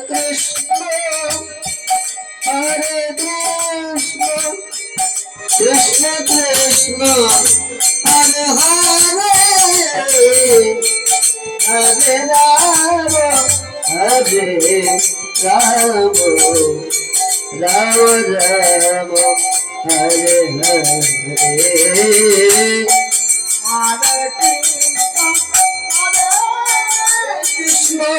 Krishna, Hare Krishna, Krishna Krishna, Hare Hare, Hare Rama, Hare Rama, Rama Rama, Hare Hare, Hare Krishna,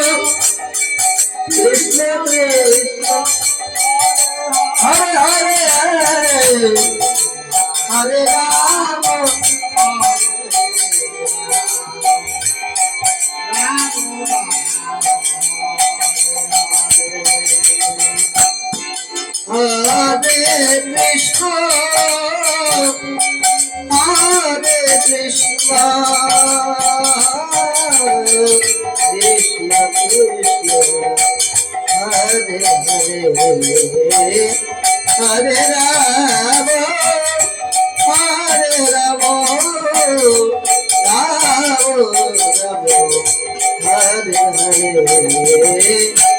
Krishna Krishna, Hare Hare, Hare Rama, Hare Krishna, Hare Krishna, Krishna Krishna, Hare Hare, Hare Rama, Hare Rama, Rama Rama, Hare Hare.